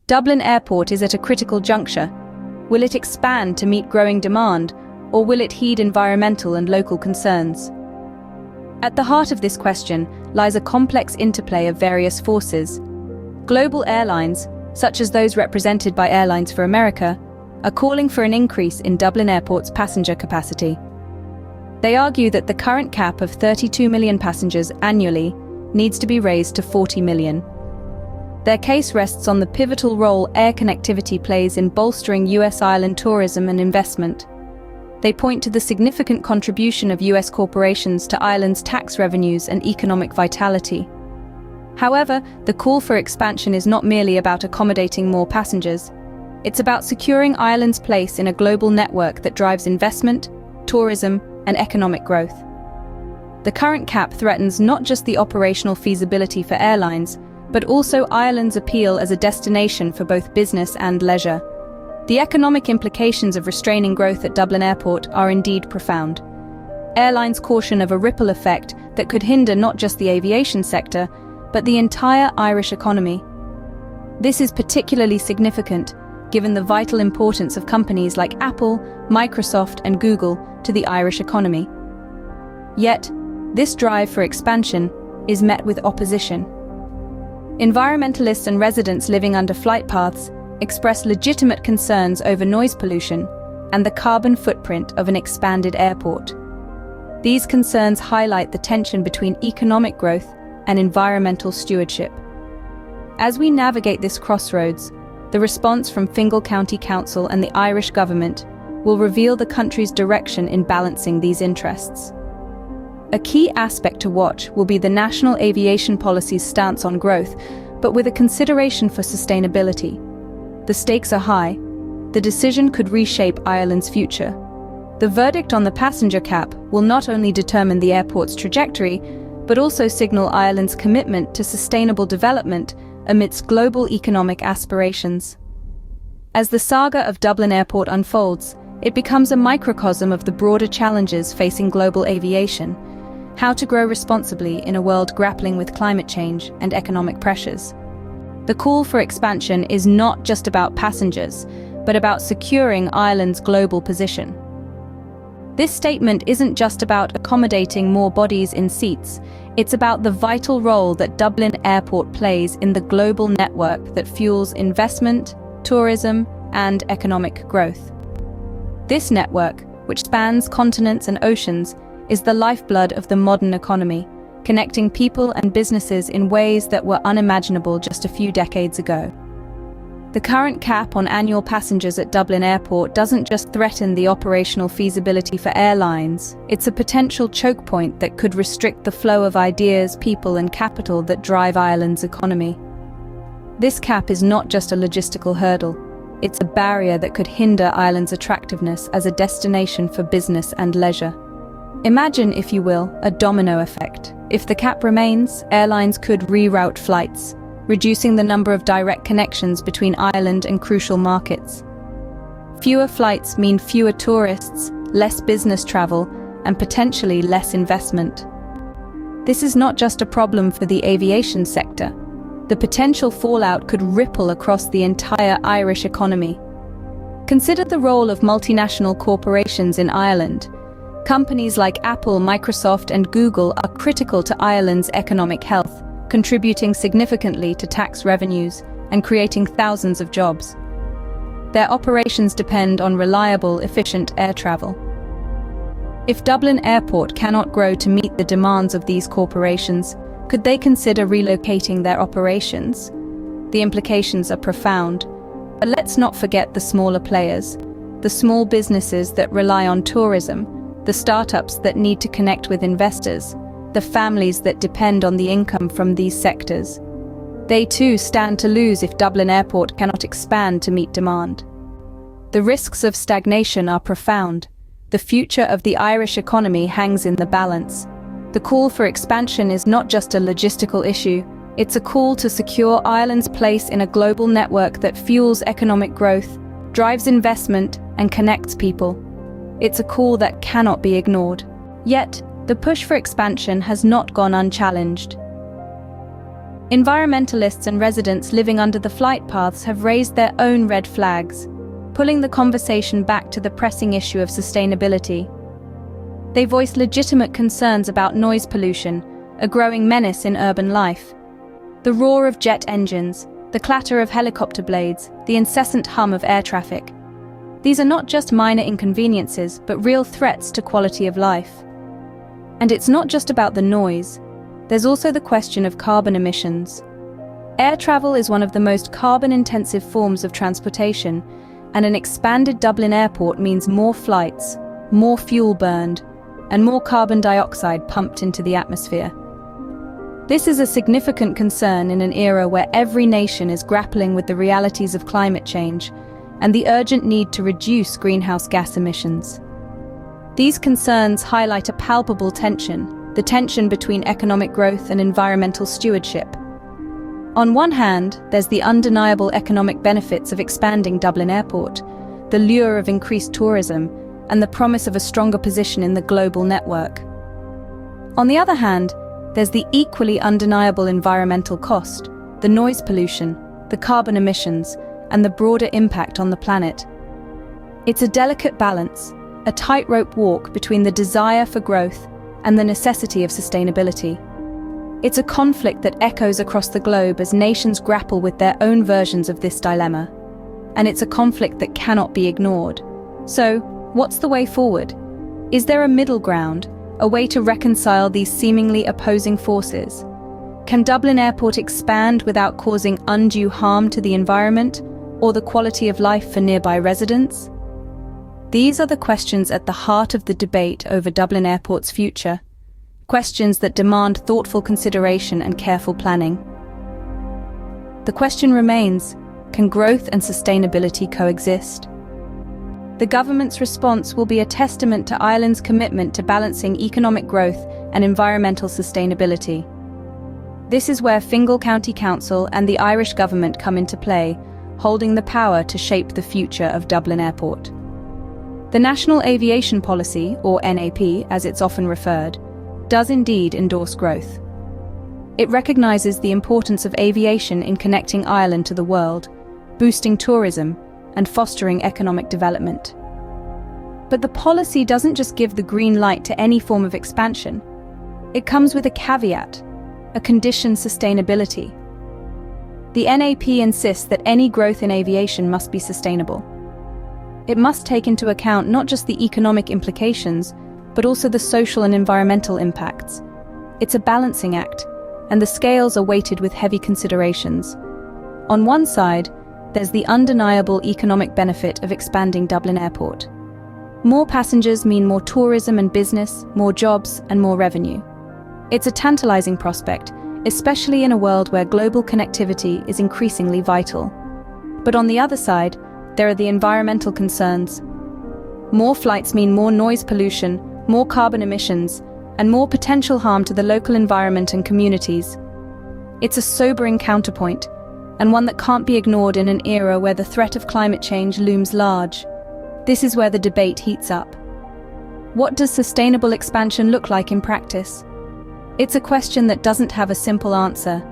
Dublin Airport is at a critical juncture. Will it expand to meet growing demand, or will it heed environmental and local concerns? At the heart of this question lies a complex interplay of various forces. Global airlines, such as those represented by Airlines for America, are calling for an increase in Dublin Airport's passenger capacity. They argue that the current cap of 32 million passengers annually needs to be raised to 40 million. Their case rests on the pivotal role air connectivity plays in bolstering US island tourism and investment. They point to the significant contribution of US corporations to Ireland's tax revenues and economic vitality. However, the call for expansion is not merely about accommodating more passengers. It's about securing Ireland's place in a global network that drives investment, tourism, and economic growth. The current cap threatens not just the operational feasibility for airlines, but also Ireland's appeal as a destination for both business and leisure. The economic implications of restraining growth at Dublin Airport are indeed profound. Airlines caution of a ripple effect that could hinder not just the aviation sector, but the entire Irish economy. This is particularly significant, given the vital importance of companies like Apple, Microsoft, and Google to the Irish economy. Yet, this drive for expansion is met with opposition. Environmentalists and residents living under flight paths express legitimate concerns over noise pollution and the carbon footprint of an expanded airport. These concerns highlight the tension between economic growth and environmental stewardship. As we navigate this crossroads, the response from Fingal County Council and the Irish government will reveal the country's direction in balancing these interests. A key aspect to watch will be the national aviation policy's stance on growth, but with a consideration for sustainability. The stakes are high. The decision could reshape Ireland's future. The verdict on the passenger cap will not only determine the airport's trajectory, but also signal Ireland's commitment to sustainable development amidst global economic aspirations. As the saga of Dublin Airport unfolds, it becomes a microcosm of the broader challenges facing global aviation: how to grow responsibly in a world grappling with climate change and economic pressures. The call for expansion is not just about passengers, but about securing Ireland's global position. This statement isn't just about accommodating more bodies in seats, it's about the vital role that Dublin Airport plays in the global network that fuels investment, tourism, and economic growth. This network, which spans continents and oceans, is the lifeblood of the modern economy, connecting people and businesses in ways that were unimaginable just a few decades ago. The current cap on annual passengers at Dublin Airport doesn't just threaten the operational feasibility for airlines, it's a potential choke point that could restrict the flow of ideas, people, and capital that drive Ireland's economy. This cap is not just a logistical hurdle, it's a barrier that could hinder Ireland's attractiveness as a destination for business and leisure. Imagine, if you will, a domino effect. If the cap remains, airlines could reroute flights, reducing the number of direct connections between Ireland and crucial markets. Fewer flights mean fewer tourists, less business travel, and potentially less investment. This is not just a problem for the aviation sector. The potential fallout could ripple across the entire Irish economy. Consider the role of multinational corporations in Ireland. Companies like Apple, Microsoft, and Google are critical to Ireland's economic health, contributing significantly to tax revenues and creating thousands of jobs. Their operations depend on reliable, efficient air travel. If Dublin Airport cannot grow to meet the demands of these corporations, could they consider relocating their operations? The implications are profound, but let's not forget the smaller players, the small businesses that rely on tourism, the startups that need to connect with investors, the families that depend on the income from these sectors. They too stand to lose if Dublin Airport cannot expand to meet demand. The risks of stagnation are profound. The future of the Irish economy hangs in the balance. The call for expansion is not just a logistical issue, it's a call to secure Ireland's place in a global network that fuels economic growth, drives investment, and connects people. It's a call that cannot be ignored. Yet, the push for expansion has not gone unchallenged. Environmentalists and residents living under the flight paths have raised their own red flags, pulling the conversation back to the pressing issue of sustainability. They voice legitimate concerns about noise pollution, a growing menace in urban life. The roar of jet engines, the clatter of helicopter blades, the incessant hum of air traffic. These are not just minor inconveniences, but real threats to quality of life. And it's not just about the noise. There's also the question of carbon emissions. Air travel is one of the most carbon-intensive forms of transportation, and an expanded Dublin Airport means more flights, more fuel burned, and more carbon dioxide pumped into the atmosphere. This is a significant concern in an era where every nation is grappling with the realities of climate change and the urgent need to reduce greenhouse gas emissions. These concerns highlight a palpable tension, the tension between economic growth and environmental stewardship. On one hand, there's the undeniable economic benefits of expanding Dublin Airport, the lure of increased tourism, and the promise of a stronger position in the global network. On the other hand, there's the equally undeniable environmental cost, the noise pollution, the carbon emissions, and the broader impact on the planet. It's a delicate balance, a tightrope walk between the desire for growth and the necessity of sustainability. It's a conflict that echoes across the globe as nations grapple with their own versions of this dilemma. And it's a conflict that cannot be ignored. So, what's the way forward? Is there a middle ground, a way to reconcile these seemingly opposing forces? Can Dublin Airport expand without causing undue harm to the environment or the quality of life for nearby residents? These are the questions at the heart of the debate over Dublin Airport's future. Questions that demand thoughtful consideration and careful planning. The question remains, can growth and sustainability coexist? The government's response will be a testament to Ireland's commitment to balancing economic growth and environmental sustainability. This is where Fingal County Council and the Irish government come into play, holding the power to shape the future of Dublin Airport. The National Aviation Policy, or NAP as it's often referred, does indeed endorse growth. It recognises the importance of aviation in connecting Ireland to the world, boosting tourism, and fostering economic development. But the policy doesn't just give the green light to any form of expansion. It comes with a caveat, a condition: sustainability. The NAP insists that any growth in aviation must be sustainable. It must take into account not just the economic implications, but also the social and environmental impacts. It's a balancing act, and the scales are weighted with heavy considerations. On one side, there's the undeniable economic benefit of expanding Dublin Airport. More passengers mean more tourism and business, more jobs, and more revenue. It's a tantalizing prospect, especially in a world where global connectivity is increasingly vital. But on the other side, there are the environmental concerns. More flights mean more noise pollution, more carbon emissions, and more potential harm to the local environment and communities. It's a sobering counterpoint, and one that can't be ignored in an era where the threat of climate change looms large. This is where the debate heats up. What does sustainable expansion look like in practice? It's a question that doesn't have a simple answer.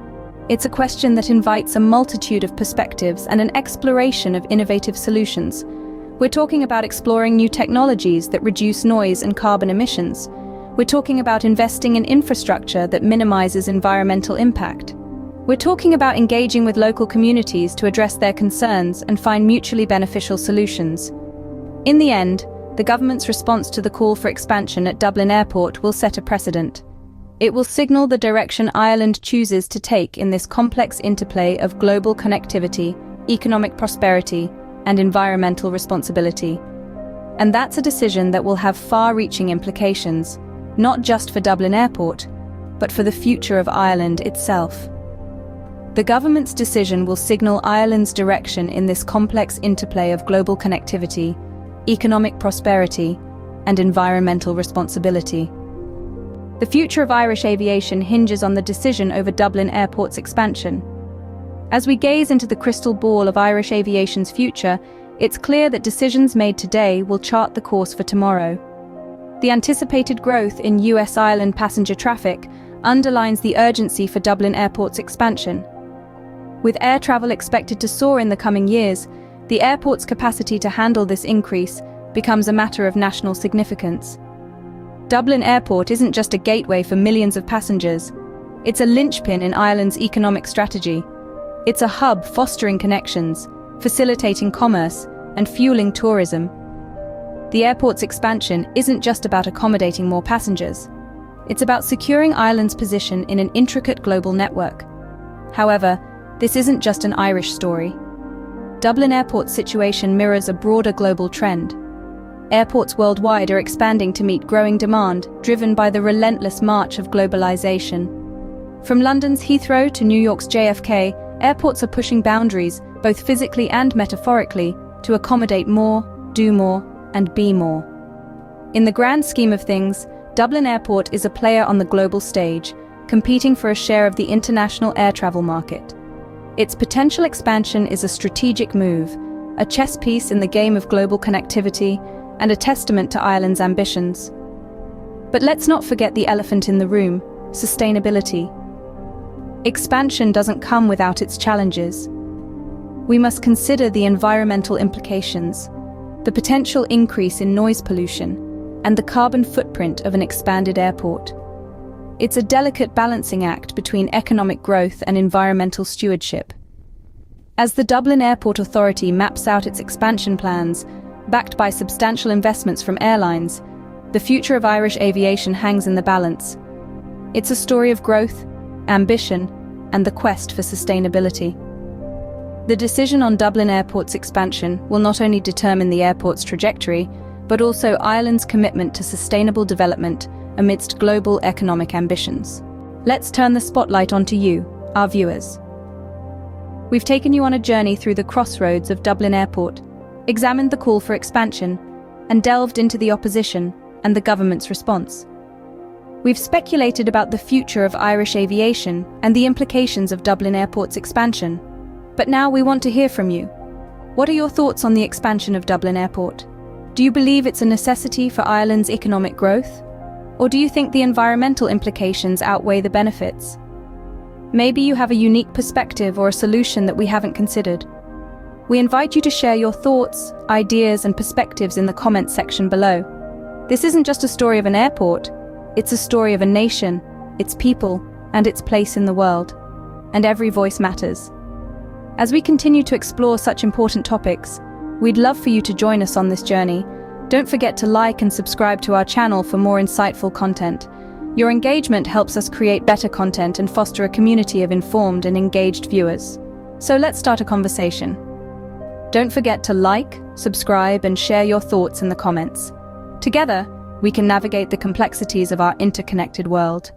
It's a question that invites a multitude of perspectives and an exploration of innovative solutions. We're talking about exploring new technologies that reduce noise and carbon emissions. We're talking about investing in infrastructure that minimizes environmental impact. We're talking about engaging with local communities to address their concerns and find mutually beneficial solutions. In the end, the government's response to the call for expansion at Dublin Airport will set a precedent. It will signal the direction Ireland chooses to take in this complex interplay of global connectivity, economic prosperity, and environmental responsibility. And that's a decision that will have far-reaching implications, not just for Dublin Airport, but for the future of Ireland itself. The government's decision will signal Ireland's direction in this complex interplay of global connectivity, economic prosperity, and environmental responsibility. The future of Irish aviation hinges on the decision over Dublin Airport's expansion. As we gaze into the crystal ball of Irish aviation's future, it's clear that decisions made today will chart the course for tomorrow. The anticipated growth in US Ireland passenger traffic, underlines the urgency for Dublin Airport's expansion. With air travel expected to soar in the coming years, the airport's capacity to handle this increase becomes a matter of national significance. Dublin Airport isn't just a gateway for millions of passengers. It's a linchpin in Ireland's economic strategy. It's a hub fostering connections, facilitating commerce, and fueling tourism. The airport's expansion isn't just about accommodating more passengers. It's about securing Ireland's position in an intricate global network. However, this isn't just an Irish story. Dublin Airport's situation mirrors a broader global trend. Airports worldwide are expanding to meet growing demand, driven by the relentless march of globalization. From London's Heathrow to New York's JFK, airports are pushing boundaries, both physically and metaphorically, to accommodate more, do more, and be more. In the grand scheme of things, Dublin Airport is a player on the global stage, competing for a share of the international air travel market. Its potential expansion is a strategic move, a chess piece in the game of global connectivity, and a testament to Ireland's ambitions. But let's not forget the elephant in the room: sustainability. Expansion doesn't come without its challenges. We must consider the environmental implications, the potential increase in noise pollution, and the carbon footprint of an expanded airport. It's a delicate balancing act between economic growth and environmental stewardship. As the Dublin Airport Authority maps out its expansion plans, backed by substantial investments from airlines, the future of Irish aviation hangs in the balance. It's a story of growth, ambition, and the quest for sustainability. The decision on Dublin Airport's expansion will not only determine the airport's trajectory, but also Ireland's commitment to sustainable development amidst global economic ambitions. Let's turn the spotlight onto you, our viewers. We've taken you on a journey through the crossroads of Dublin Airport, examined the call for expansion, and delved into the opposition and the government's response. We've speculated about the future of Irish aviation and the implications of Dublin Airport's expansion. But now we want to hear from you. What are your thoughts on the expansion of Dublin Airport? Do you believe it's a necessity for Ireland's economic growth? Or do you think the environmental implications outweigh the benefits? Maybe you have a unique perspective or a solution that we haven't considered. We invite you to share your thoughts, ideas, and perspectives in the comments section below. This isn't just a story of an airport, it's a story of a nation, its people, and its place in the world. And every voice matters. As we continue to explore such important topics, we'd love for you to join us on this journey. Don't forget to like and subscribe to our channel for more insightful content. Your engagement helps us create better content and foster a community of informed and engaged viewers. So let's start a conversation. Don't forget to like, subscribe, and share your thoughts in the comments. Together, we can navigate the complexities of our interconnected world.